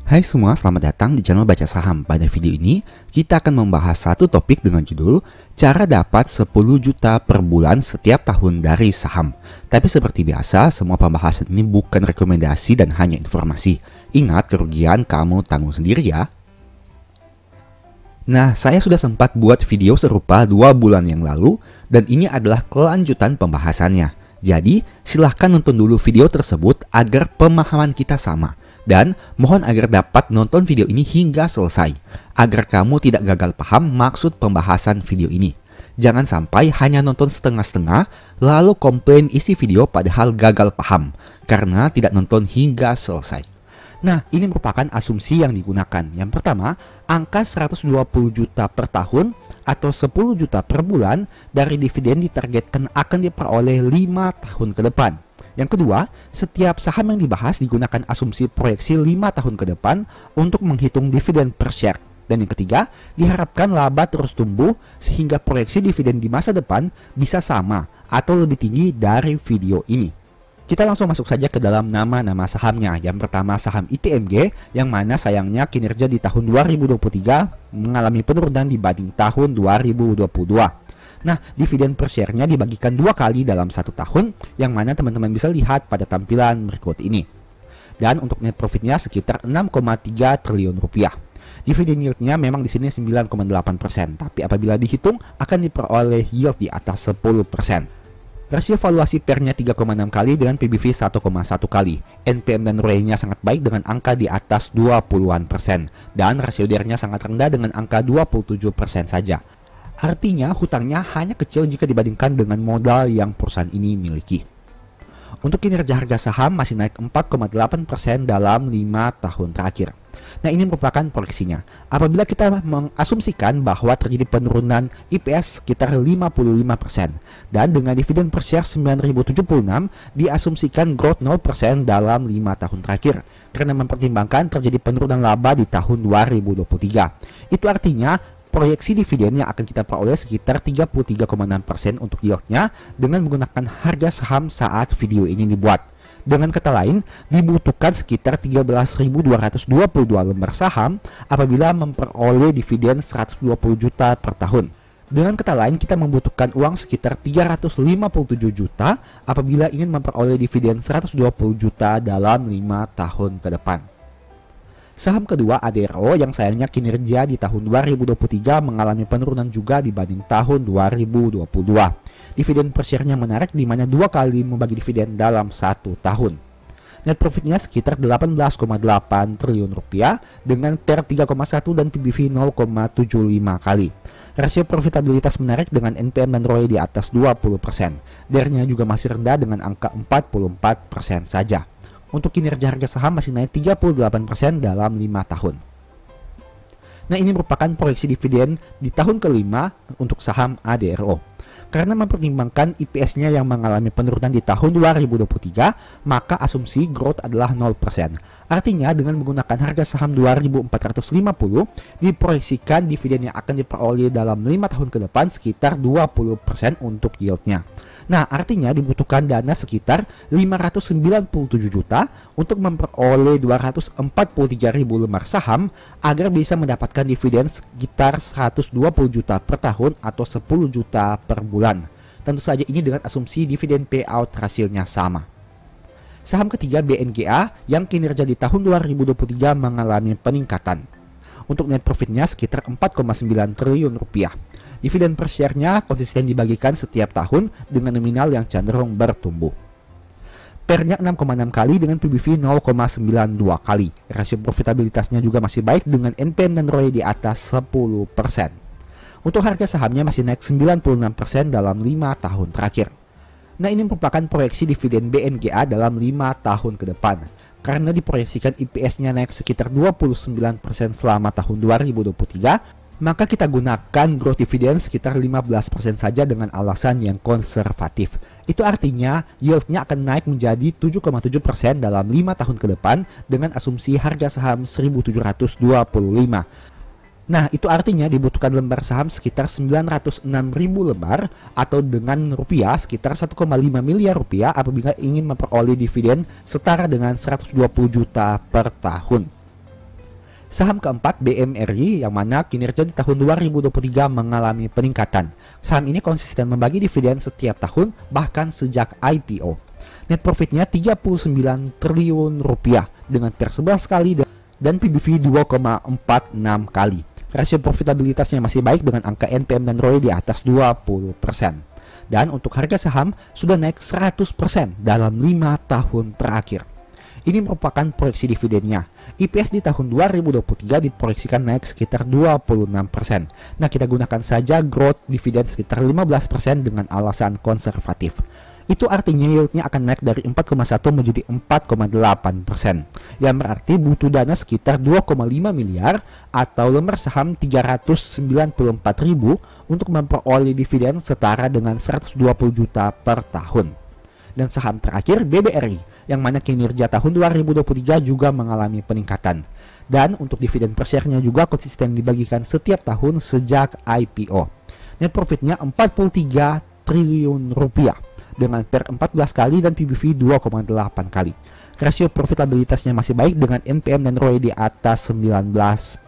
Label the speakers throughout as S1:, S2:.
S1: Hai semua, selamat datang di channel Baca Saham. Pada video ini, kita akan membahas satu topik dengan judul Cara dapat 10 juta per bulan setiap tahun dari saham. Tapi seperti biasa, semua pembahasan ini bukan rekomendasi dan hanya informasi. Ingat, kerugian kamu tanggung sendiri ya. Nah, saya sudah sempat buat video serupa 2 bulan yang lalu, dan ini adalah kelanjutan pembahasannya. Jadi, silahkan nonton dulu video tersebut agar pemahaman kita sama. Dan mohon agar dapat nonton video ini hingga selesai, agar kamu tidak gagal paham maksud pembahasan video ini. Jangan sampai hanya nonton setengah-setengah, lalu komplain isi video padahal gagal paham, karena tidak nonton hingga selesai. Nah, ini merupakan asumsi yang digunakan. Yang pertama, angka 120 juta per tahun atau 10 juta per bulan dari dividen ditargetkan akan diperoleh 5 tahun ke depan. Yang kedua, setiap saham yang dibahas digunakan asumsi proyeksi 5 tahun ke depan untuk menghitung dividen per share. Dan yang ketiga, diharapkan laba terus tumbuh sehingga proyeksi dividen di masa depan bisa sama atau lebih tinggi dari video ini. Kita langsung masuk saja ke dalam nama-nama sahamnya. Yang pertama saham ITMG, yang mana sayangnya kinerja di tahun 2023 mengalami penurunan dibanding tahun 2022. Nah, dividen per share-nya dibagikan 2 kali dalam 1 tahun, yang mana teman-teman bisa lihat pada tampilan berikut ini. Dan untuk net profitnya sekitar 6,3 triliun rupiah. Dividen yield-nya memang di sini 9,8%, tapi apabila dihitung akan diperoleh yield di atas 10%. Rasio valuasi PER-nya 3,6 kali dengan PBV 1,1 kali. NPM dan ROE-nya sangat baik dengan angka di atas 20-an%. Dan rasio DER-nya sangat rendah dengan angka 27% saja. Artinya hutangnya hanya kecil jika dibandingkan dengan modal yang perusahaan ini miliki. Untuk kinerja harga saham masih naik 4,8% dalam 5 tahun terakhir. Nah, ini merupakan proyeksinya. Apabila kita mengasumsikan bahwa terjadi penurunan IPS sekitar 55% dan dengan dividen per share 9.076 diasumsikan growth 0% dalam 5 tahun terakhir karena mempertimbangkan terjadi penurunan laba di tahun 2023. Itu artinya proyeksi dividen yang akan kita peroleh sekitar 33,6% untuk yieldnya dengan menggunakan harga saham saat video ini dibuat. Dengan kata lain, dibutuhkan sekitar 13.222 lembar saham apabila memperoleh dividen 120 juta per tahun. Dengan kata lain, kita membutuhkan uang sekitar 357 juta apabila ingin memperoleh dividen 120 juta dalam 5 tahun ke depan. Saham kedua Adero yang sayangnya kinerja di tahun 2023 mengalami penurunan juga dibanding tahun 2022. Dividen per share-nya menarik di mana 2 kali membagi dividen dalam 1 tahun. Net profitnya sekitar 18,8 triliun rupiah dengan PER 3,1 dan PBV 0,75 kali. Rasio profitabilitas menarik dengan NPM dan ROE di atas 20%. DER-nya juga masih rendah dengan angka 44% saja. Untuk kinerja harga saham masih naik 38% dalam 5 tahun. Nah, ini merupakan proyeksi dividen di tahun kelima untuk saham ADRO. Karena mempertimbangkan IPS-nya yang mengalami penurunan di tahun 2023, maka asumsi growth adalah 0%. Artinya dengan menggunakan harga saham 2.450, diproyeksikan dividen yang akan diperoleh dalam 5 tahun ke depan sekitar 20% untuk yield-nya. Nah, artinya dibutuhkan dana sekitar 597 juta untuk memperoleh 243.000 lembar saham agar bisa mendapatkan dividen sekitar 120 juta per tahun atau 10 juta per bulan. Tentu saja ini dengan asumsi dividen payout rasionya sama. Saham ketiga BNGA yang kinerja di tahun 2023 mengalami peningkatan. Untuk net profitnya sekitar 4,9 triliun rupiah. Dividen per share-nya konsisten dibagikan setiap tahun dengan nominal yang cenderung bertumbuh. PER-nya 6,6 kali dengan PBV 0,92 kali. Rasio profitabilitasnya juga masih baik dengan NPM dan ROE di atas 10%. Untuk harga sahamnya masih naik 96% dalam 5 tahun terakhir. Nah, ini merupakan proyeksi dividen BNGA dalam 5 tahun ke depan. Karena diproyeksikan IPS-nya naik sekitar 29% selama tahun 2023, maka kita gunakan growth dividen sekitar 15% saja dengan alasan yang konservatif. Itu artinya yield-nya akan naik menjadi 7,7% dalam 5 tahun ke depan dengan asumsi harga saham 1.725. Nah, itu artinya dibutuhkan lembar saham sekitar 906.000 lembar atau dengan rupiah sekitar 1,5 miliar rupiah apabila ingin memperoleh dividen setara dengan 120 juta per tahun. Saham keempat BMRI yang mana kinerja di tahun 2023 mengalami peningkatan. Saham ini konsisten membagi dividen setiap tahun bahkan sejak IPO. Net profitnya 39 triliun rupiah dengan PER 11 kali dan PBV 2,46 kali. Rasio profitabilitasnya masih baik dengan angka NPM dan ROE di atas 20%. Dan untuk harga saham sudah naik 100% dalam 5 tahun terakhir. Ini merupakan proyeksi dividennya. EPS di tahun 2023 diproyeksikan naik sekitar 26%. Nah, kita gunakan saja growth dividen sekitar 15% dengan alasan konservatif. Itu artinya yieldnya akan naik dari 4,1 menjadi 4,8%. Yang berarti butuh dana sekitar 2,5 miliar atau lembar saham 394.000 untuk memperoleh dividen setara dengan 120 juta per tahun. Dan saham terakhir BBRI yang mana kinerja tahun 2023 juga mengalami peningkatan. Dan untuk dividen per share-nya juga konsisten dibagikan setiap tahun sejak IPO. Net profitnya 43 triliun rupiah dengan PER 14 kali dan PBV 2,8 kali. Rasio profitabilitasnya masih baik dengan NPM dan ROE di atas 19%.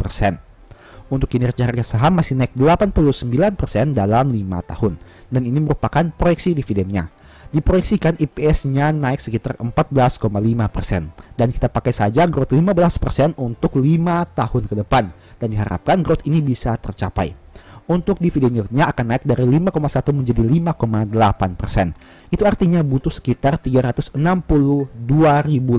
S1: Untuk kinerja harga saham masih naik 89% dalam 5 tahun. Dan ini merupakan proyeksi dividennya. Diproyeksikan EPS-nya naik sekitar 14,5%. Dan kita pakai saja growth 15% untuk 5 tahun ke depan. Dan diharapkan growth ini bisa tercapai. Untuk dividen yield-nya akan naik dari 5,1 menjadi 5,8%. Itu artinya butuh sekitar 362.000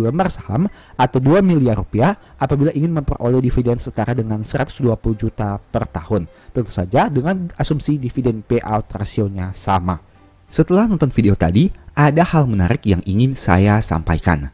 S1: lembar saham atau 2 miliar rupiah apabila ingin memperoleh dividen setara dengan 120 juta per tahun. Tentu saja dengan asumsi dividen payout rasionya sama. Setelah nonton video tadi, ada hal menarik yang ingin saya sampaikan.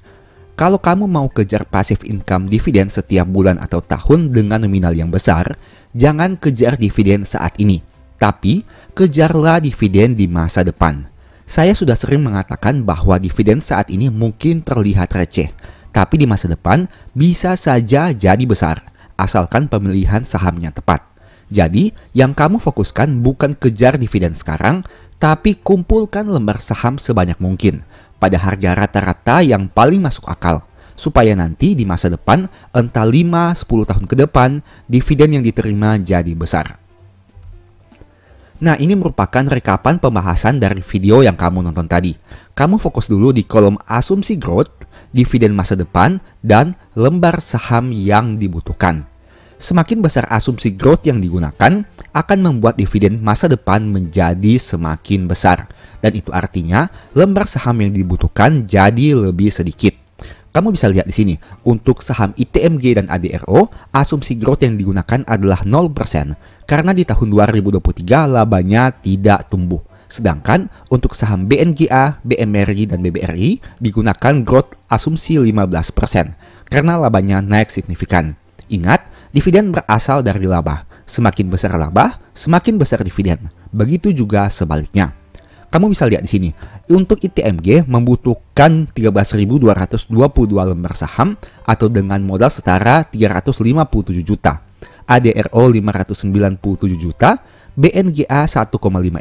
S1: Kalau kamu mau kejar passive income dividen setiap bulan atau tahun dengan nominal yang besar, jangan kejar dividen saat ini, tapi kejarlah dividen di masa depan. Saya sudah sering mengatakan bahwa dividen saat ini mungkin terlihat receh, tapi di masa depan bisa saja jadi besar, asalkan pemilihan sahamnya tepat. Jadi, yang kamu fokuskan bukan kejar dividen sekarang, tapi kumpulkan lembar saham sebanyak mungkin pada harga rata-rata yang paling masuk akal, supaya nanti di masa depan, entah 5-10 tahun ke depan, dividen yang diterima jadi besar. Nah, ini merupakan rekapan pembahasan dari video yang kamu nonton tadi. Kamu fokus dulu di kolom asumsi growth, dividen masa depan, dan lembar saham yang dibutuhkan. Semakin besar asumsi growth yang digunakan, akan membuat dividen masa depan menjadi semakin besar. Dan itu artinya lembar saham yang dibutuhkan jadi lebih sedikit. Kamu bisa lihat di sini, untuk saham ITMG dan ADRO, asumsi growth yang digunakan adalah 0%, karena di tahun 2023 labanya tidak tumbuh. Sedangkan untuk saham BNGA, BMRI, dan BBRI digunakan growth asumsi 15%, karena labanya naik signifikan. Ingat, dividen berasal dari laba. Semakin besar laba, semakin besar dividen. Begitu juga sebaliknya. Kamu bisa lihat di sini, untuk ITMG membutuhkan 13.222 lembar saham atau dengan modal setara 357 juta. ADRO 597 juta, BNGA 1,5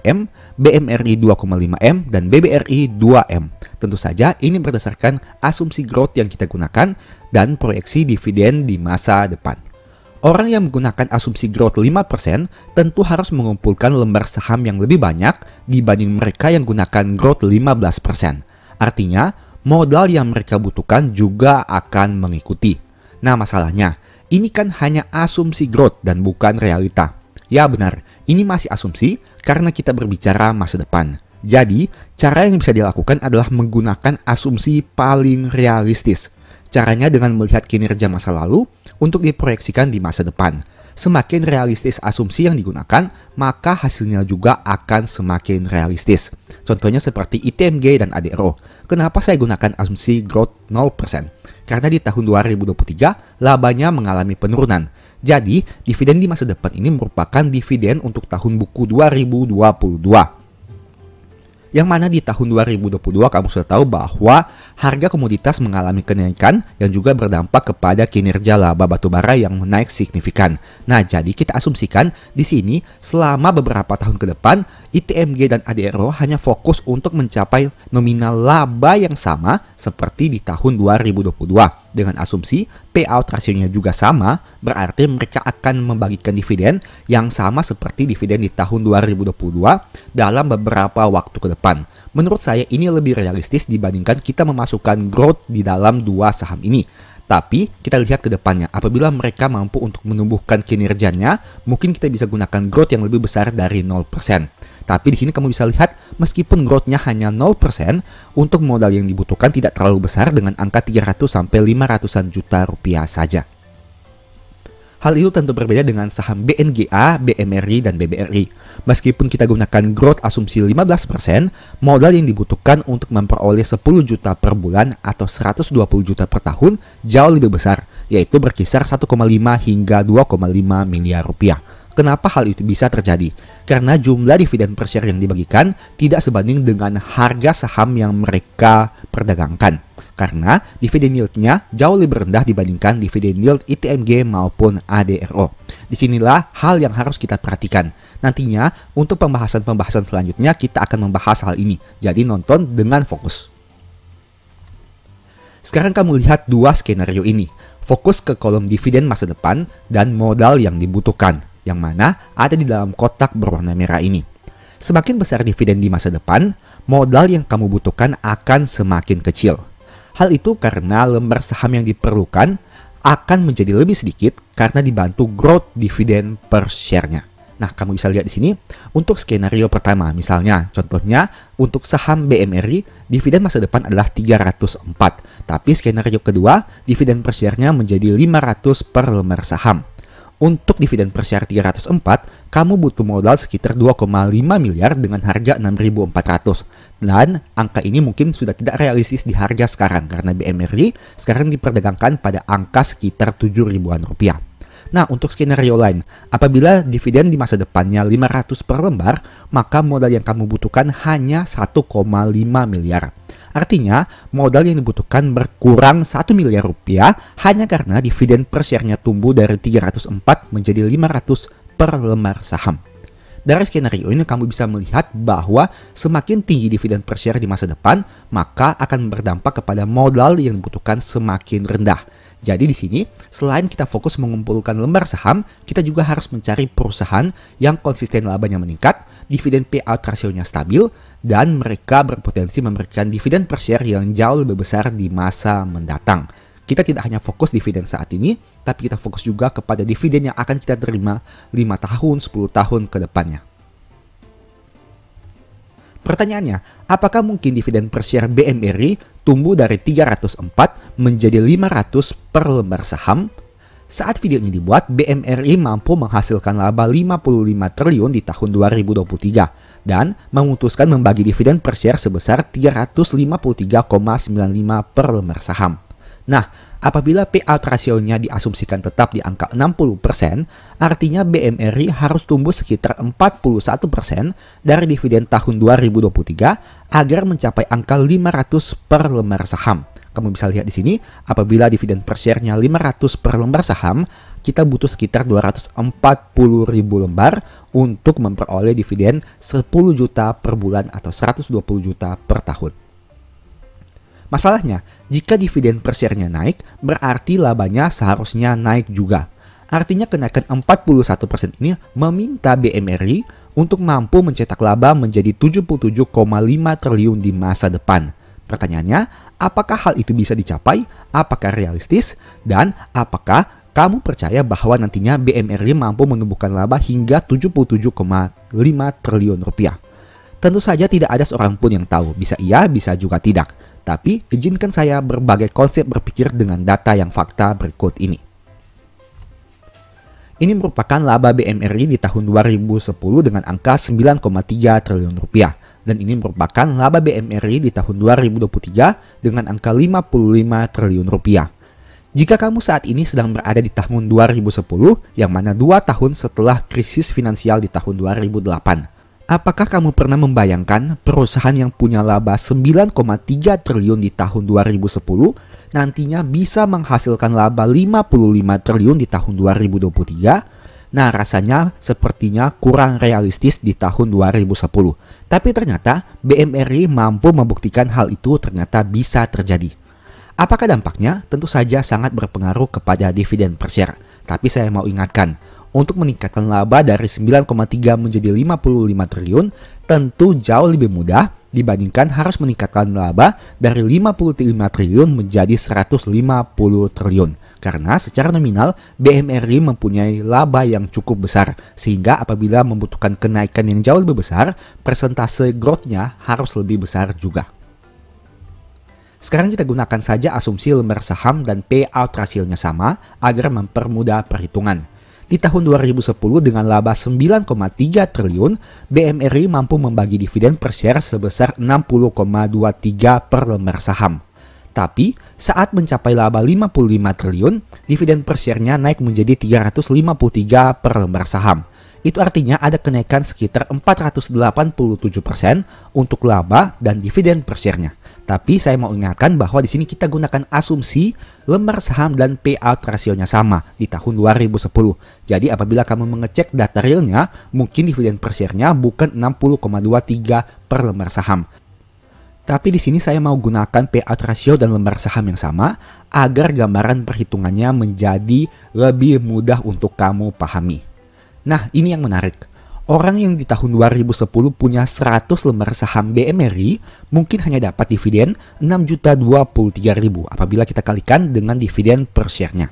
S1: M, BMRI 2,5 M, dan BBRI 2 M. Tentu saja ini berdasarkan asumsi growth yang kita gunakan dan proyeksi dividen di masa depan. Orang yang menggunakan asumsi growth 5% tentu harus mengumpulkan lembar saham yang lebih banyak dibanding mereka yang gunakan growth 15%. Artinya, modal yang mereka butuhkan juga akan mengikuti. Nah, masalahnya, ini kan hanya asumsi growth dan bukan realita. Ya benar, ini masih asumsi karena kita berbicara masa depan. Jadi, cara yang bisa dilakukan adalah menggunakan asumsi paling realistis. Caranya dengan melihat kinerja masa lalu untuk diproyeksikan di masa depan. Semakin realistis asumsi yang digunakan, maka hasilnya juga akan semakin realistis. Contohnya seperti ITMG dan ADRO. Kenapa saya gunakan asumsi growth 0%? Karena di tahun 2023, labanya mengalami penurunan. Jadi, dividen di masa depan ini merupakan dividen untuk tahun buku 2022. Yang mana di tahun 2022 kamu sudah tahu bahwa harga komoditas mengalami kenaikan yang juga berdampak kepada kinerja laba batubara yang naik signifikan. Nah, jadi kita asumsikan di sini selama beberapa tahun ke depan ITMG dan ADRO hanya fokus untuk mencapai nominal laba yang sama seperti di tahun 2022. Dengan asumsi payout rasionya juga sama, berarti mereka akan membagikan dividen yang sama seperti dividen di tahun 2022 dalam beberapa waktu ke depan. Menurut saya ini lebih realistis dibandingkan kita memasukkan growth di dalam dua saham ini. Tapi kita lihat ke depannya, apabila mereka mampu untuk menumbuhkan kinerjanya, mungkin kita bisa gunakan growth yang lebih besar dari 0%. Tapi di sini kamu bisa lihat, meskipun growth-nya hanya 0%, untuk modal yang dibutuhkan tidak terlalu besar dengan angka 300-500-an juta rupiah saja. Hal itu tentu berbeda dengan saham BNGA, BMRI, dan BBRI. Meskipun kita gunakan growth asumsi 15%, modal yang dibutuhkan untuk memperoleh 10 juta per bulan atau 120 juta per tahun jauh lebih besar, yaitu berkisar 1,5 hingga 2,5 miliar rupiah. Kenapa hal itu bisa terjadi? Karena jumlah dividen per share yang dibagikan tidak sebanding dengan harga saham yang mereka perdagangkan. Karena dividen yield-nya jauh lebih rendah dibandingkan dividen yield ITMG maupun ADRO. Disinilah hal yang harus kita perhatikan. Nantinya untuk pembahasan-pembahasan selanjutnya kita akan membahas hal ini. Jadi nonton dengan fokus. Sekarang kamu lihat dua skenario ini. Fokus ke kolom dividen masa depan dan modal yang dibutuhkan, yang mana ada di dalam kotak berwarna merah ini. Semakin besar dividen di masa depan, modal yang kamu butuhkan akan semakin kecil. Hal itu karena lembar saham yang diperlukan akan menjadi lebih sedikit karena dibantu growth dividen per share-nya. Nah, kamu bisa lihat di sini untuk skenario pertama, misalnya contohnya untuk saham BMRI, dividen masa depan adalah 304. Tapi skenario kedua, dividen per share-nya menjadi 500 per lembar saham. Untuk dividen per share 304, kamu butuh modal sekitar 2,5 miliar dengan harga 6.400. Dan angka ini mungkin sudah tidak realistis di harga sekarang karena BMRI sekarang diperdagangkan pada angka sekitar 7 ribuan rupiah. Nah, untuk skenario lain, apabila dividen di masa depannya 500 per lembar, maka modal yang kamu butuhkan hanya 1,5 miliar. Artinya, modal yang dibutuhkan berkurang 1 miliar rupiah hanya karena dividen per share-nya tumbuh dari 304 menjadi 500 per lembar saham. Dari skenario ini kamu bisa melihat bahwa semakin tinggi dividen per share di masa depan, maka akan berdampak kepada modal yang dibutuhkan semakin rendah. Jadi di sini, selain kita fokus mengumpulkan lembar saham, kita juga harus mencari perusahaan yang konsisten labanya meningkat, dividen payout rasionya stabil, dan mereka berpotensi memberikan dividen per share yang jauh lebih besar di masa mendatang. Kita tidak hanya fokus dividen saat ini, tapi kita fokus juga kepada dividen yang akan kita terima 5 tahun, 10 tahun ke depannya. Pertanyaannya, apakah mungkin dividen per share BMRI tumbuh dari 304 menjadi 500 per lembar saham? Saat video ini dibuat, BMRI mampu menghasilkan laba 55 triliun di tahun 2023 dan memutuskan membagi dividen per share sebesar 353,95 per lembar saham. Nah, apabila payout rasionya diasumsikan tetap di angka 60%, artinya BMRI harus tumbuh sekitar 41% dari dividen tahun 2023 agar mencapai angka 500 per lembar saham. Kamu bisa lihat di sini, apabila dividen per share-nya 500 per lembar saham, kita butuh sekitar 240 ribu lembar untuk memperoleh dividen 10 juta per bulan atau 120 juta per tahun. Masalahnya, jika dividen per share-nya naik, berarti labanya seharusnya naik juga. Artinya kenaikan 41% ini meminta BMRI untuk mampu mencetak laba menjadi 77,5 triliun di masa depan. Pertanyaannya, apakah hal itu bisa dicapai? Apakah realistis? Dan apakah kamu percaya bahwa nantinya BMRI mampu menumbuhkan laba hingga 77,5 triliun rupiah? Tentu saja tidak ada seorang pun yang tahu, bisa iya, bisa juga tidak. Tapi izinkan saya berbagai konsep berpikir dengan data yang fakta berikut ini. Ini merupakan laba BMRI di tahun 2010 dengan angka 9,3 triliun rupiah. Dan ini merupakan laba BMRI di tahun 2023 dengan angka 55 triliun rupiah. Jika kamu saat ini sedang berada di tahun 2010, yang mana 2 tahun setelah krisis finansial di tahun 2008, apakah kamu pernah membayangkan perusahaan yang punya laba 9,3 triliun di tahun 2010 nantinya bisa menghasilkan laba 55 triliun di tahun 2023? Nah, rasanya sepertinya kurang realistis di tahun 2010. Tapi ternyata BMRI mampu membuktikan hal itu ternyata bisa terjadi. Apakah dampaknya? Tentu saja sangat berpengaruh kepada dividen per share. Tapi saya mau ingatkan, untuk meningkatkan laba dari 9,3 menjadi 55 triliun tentu jauh lebih mudah dibandingkan harus meningkatkan laba dari 55 triliun menjadi 150 triliun. Karena secara nominal BMRI mempunyai laba yang cukup besar, sehingga apabila membutuhkan kenaikan yang jauh lebih besar, persentase growth-nya harus lebih besar juga. Sekarang kita gunakan saja asumsi lembar saham dan payout rasionya sama agar mempermudah perhitungan. Di tahun 2010 dengan laba 9,3 triliun, BMRI mampu membagi dividen per share sebesar 60,23 per lembar saham. Tapi saat mencapai laba 55 triliun, dividen per share-nya naik menjadi 353 per lembar saham. Itu artinya ada kenaikan sekitar 487% untuk laba dan dividen per share-nya. Tapi saya mau ingatkan bahwa di sini kita gunakan asumsi lembar saham dan payout rasionya sama di tahun 2010. Jadi apabila kamu mengecek data realnya, mungkin dividen per share-nya bukan 60,23 per lembar saham. Tapi di sini saya mau gunakan payout rasio dan lembar saham yang sama agar gambaran perhitungannya menjadi lebih mudah untuk kamu pahami. Nah, ini yang menarik. Orang yang di tahun 2010 punya 100 lembar saham BMRI mungkin hanya dapat dividen 6.023.000 apabila kita kalikan dengan dividen per share-nya.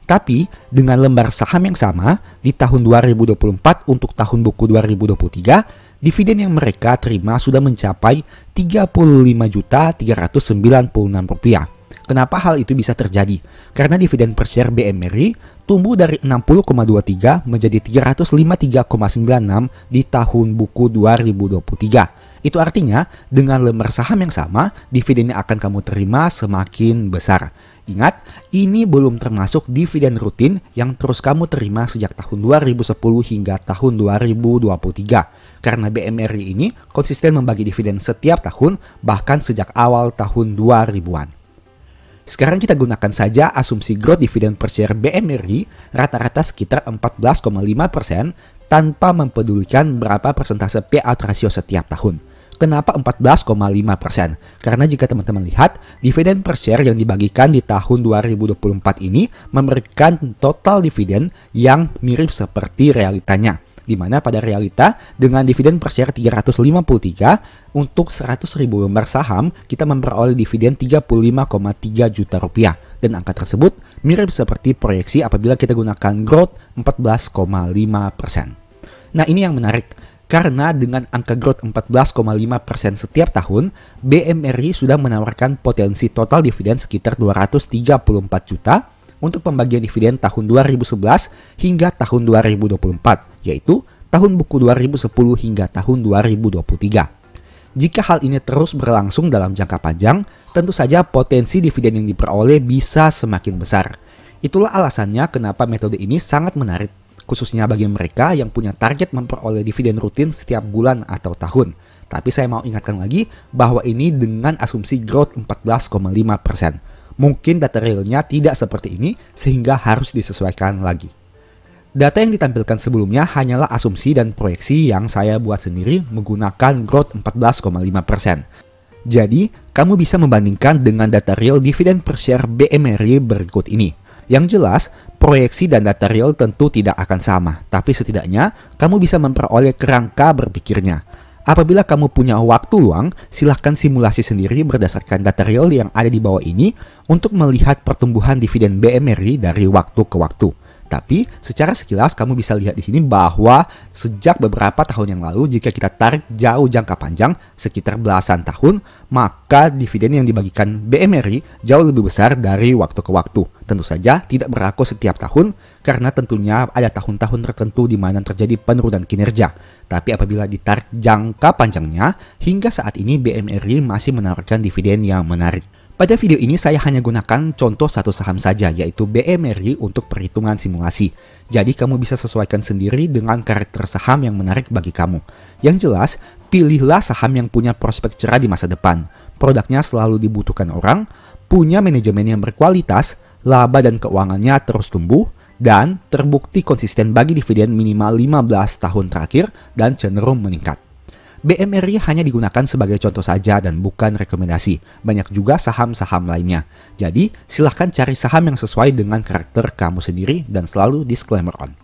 S1: Tapi dengan lembar saham yang sama di tahun 2024 untuk tahun buku 2023, dividen yang mereka terima sudah mencapai Rp35.396. Kenapa hal itu bisa terjadi? Karena dividen per share BMRI tumbuh dari 60,23 menjadi 353,96 di tahun buku 2023. Itu artinya dengan lembar saham yang sama, dividen yang akan kamu terima semakin besar. Ingat, ini belum termasuk dividen rutin yang terus kamu terima sejak tahun 2010 hingga tahun 2023. Karena BMRI ini konsisten membagi dividen setiap tahun, bahkan sejak awal tahun 2000-an. Sekarang kita gunakan saja asumsi growth dividen per share BMRI rata-rata sekitar 14,5% tanpa mempedulikan berapa persentase payout rasio setiap tahun. Kenapa 14,5%? Karena jika teman-teman lihat, dividen per share yang dibagikan di tahun 2024 ini memberikan total dividen yang mirip seperti realitanya. Di mana pada realita dengan dividen per share 353 untuk 100.000 lembar saham kita memperoleh dividen 35,3 juta rupiah dan angka tersebut mirip seperti proyeksi apabila kita gunakan growth 14,5%. Nah, ini yang menarik karena dengan angka growth 14,5% setiap tahun, BMRI sudah menawarkan potensi total dividen sekitar 234 juta untuk pembagian dividen tahun 2011 hingga tahun 2024, yaitu tahun buku 2010 hingga tahun 2023. Jika hal ini terus berlangsung dalam jangka panjang, tentu saja potensi dividen yang diperoleh bisa semakin besar. Itulah alasannya kenapa metode ini sangat menarik, khususnya bagi mereka yang punya target memperoleh dividen rutin setiap bulan atau tahun. Tapi saya mau ingatkan lagi bahwa ini dengan asumsi growth 14,5%. Mungkin data realnya tidak seperti ini sehingga harus disesuaikan lagi. Data yang ditampilkan sebelumnya hanyalah asumsi dan proyeksi yang saya buat sendiri menggunakan growth 14,5%. Jadi, kamu bisa membandingkan dengan data real dividen per share BMRI berikut ini. Yang jelas, proyeksi dan data real tentu tidak akan sama, tapi setidaknya kamu bisa memperoleh kerangka berpikirnya. Apabila kamu punya waktu luang, silahkan simulasi sendiri berdasarkan data real yang ada di bawah ini untuk melihat pertumbuhan dividen BMRI dari waktu ke waktu. Tapi secara sekilas kamu bisa lihat di sini bahwa sejak beberapa tahun yang lalu jika kita tarik jauh jangka panjang sekitar belasan tahun, maka dividen yang dibagikan BMRI jauh lebih besar dari waktu ke waktu. Tentu saja tidak berlaku setiap tahun karena tentunya ada tahun-tahun tertentu di mana terjadi penurunan kinerja. Tapi apabila ditarik jangka panjangnya, hingga saat ini BMRI masih menawarkan dividen yang menarik. Pada video ini saya hanya gunakan contoh satu saham saja, yaitu BMRI untuk perhitungan simulasi. Jadi kamu bisa sesuaikan sendiri dengan karakter saham yang menarik bagi kamu. Yang jelas, pilihlah saham yang punya prospek cerah di masa depan. Produknya selalu dibutuhkan orang, punya manajemen yang berkualitas, laba dan keuangannya terus tumbuh, dan terbukti konsisten bagi dividen minimal 15 tahun terakhir dan cenderung meningkat. BMRI hanya digunakan sebagai contoh saja dan bukan rekomendasi. Banyak juga saham-saham lainnya. Jadi, silahkan cari saham yang sesuai dengan karakter kamu sendiri dan selalu disclaimer on.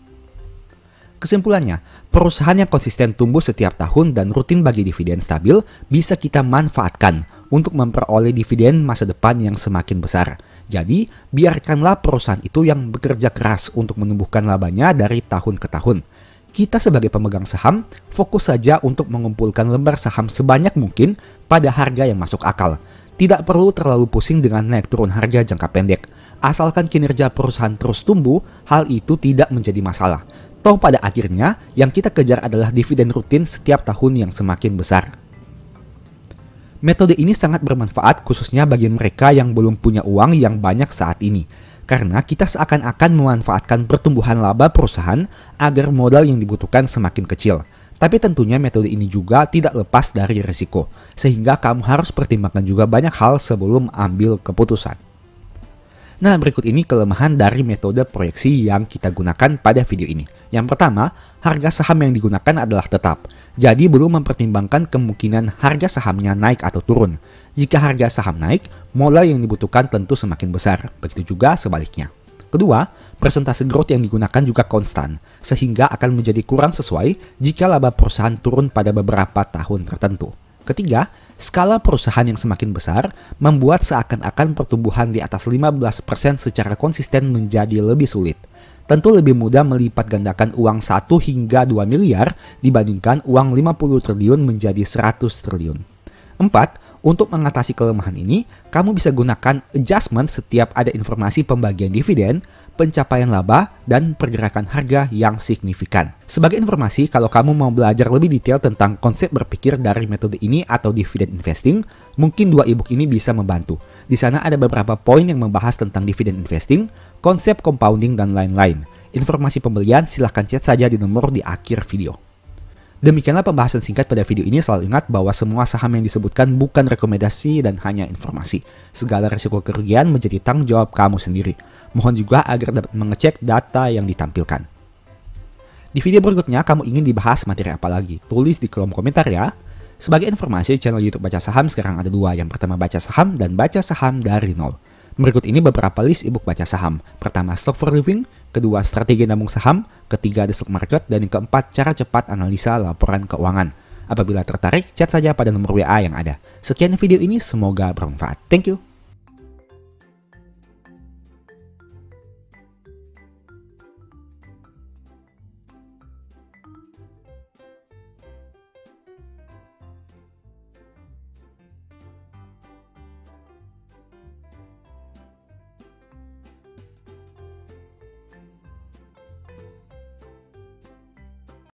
S1: Kesimpulannya, perusahaan yang konsisten tumbuh setiap tahun dan rutin bagi dividen stabil bisa kita manfaatkan untuk memperoleh dividen masa depan yang semakin besar. Jadi, biarkanlah perusahaan itu yang bekerja keras untuk menumbuhkan labanya dari tahun ke tahun. Kita sebagai pemegang saham, fokus saja untuk mengumpulkan lembar saham sebanyak mungkin pada harga yang masuk akal. Tidak perlu terlalu pusing dengan naik turun harga jangka pendek. Asalkan kinerja perusahaan terus tumbuh, hal itu tidak menjadi masalah. Toh pada akhirnya, yang kita kejar adalah dividen rutin setiap tahun yang semakin besar. Metode ini sangat bermanfaat khususnya bagi mereka yang belum punya uang yang banyak saat ini. Karena kita seakan-akan memanfaatkan pertumbuhan laba perusahaan agar modal yang dibutuhkan semakin kecil. Tapi tentunya metode ini juga tidak lepas dari risiko. Sehingga kamu harus pertimbangkan juga banyak hal sebelum ambil keputusan. Nah, berikut ini kelemahan dari metode proyeksi yang kita gunakan pada video ini. Yang pertama, harga saham yang digunakan adalah tetap. Jadi belum mempertimbangkan kemungkinan harga sahamnya naik atau turun. Jika harga saham naik, modal yang dibutuhkan tentu semakin besar. Begitu juga sebaliknya. Kedua, persentase growth yang digunakan juga konstan, sehingga akan menjadi kurang sesuai jika laba perusahaan turun pada beberapa tahun tertentu. Ketiga, skala perusahaan yang semakin besar membuat seakan-akan pertumbuhan di atas 15% secara konsisten menjadi lebih sulit. Tentu lebih mudah melipat gandakan uang 1 hingga 2 miliar dibandingkan uang 50 triliun menjadi 100 triliun. 4. Untuk mengatasi kelemahan ini, kamu bisa gunakan adjustment setiap ada informasi pembagian dividen, pencapaian laba, dan pergerakan harga yang signifikan. Sebagai informasi, kalau kamu mau belajar lebih detail tentang konsep berpikir dari metode ini atau dividen investing, mungkin 2 ebook ini bisa membantu. Di sana ada beberapa poin yang membahas tentang dividen investing, konsep compounding, dan lain-lain. Informasi pembelian silahkan chat saja di nomor di akhir video. Demikianlah pembahasan singkat pada video ini. Selalu ingat bahwa semua saham yang disebutkan bukan rekomendasi dan hanya informasi. Segala risiko kerugian menjadi tanggung jawab kamu sendiri. Mohon juga agar dapat mengecek data yang ditampilkan. Di video berikutnya kamu ingin dibahas materi apa lagi? Tulis di kolom komentar ya. Sebagai informasi, channel YouTube Baca Saham sekarang ada 2. Yang pertama Baca Saham dan Baca Saham dari Nol. Berikut ini beberapa list ebook baca saham. Pertama, Stock for Living. Kedua, Strategi Nabung Saham. Ketiga, The Stock Market. Dan yang keempat, Cara Cepat Analisa Laporan Keuangan. Apabila tertarik, chat saja pada nomor WA yang ada. Sekian video ini, semoga bermanfaat. Thank you.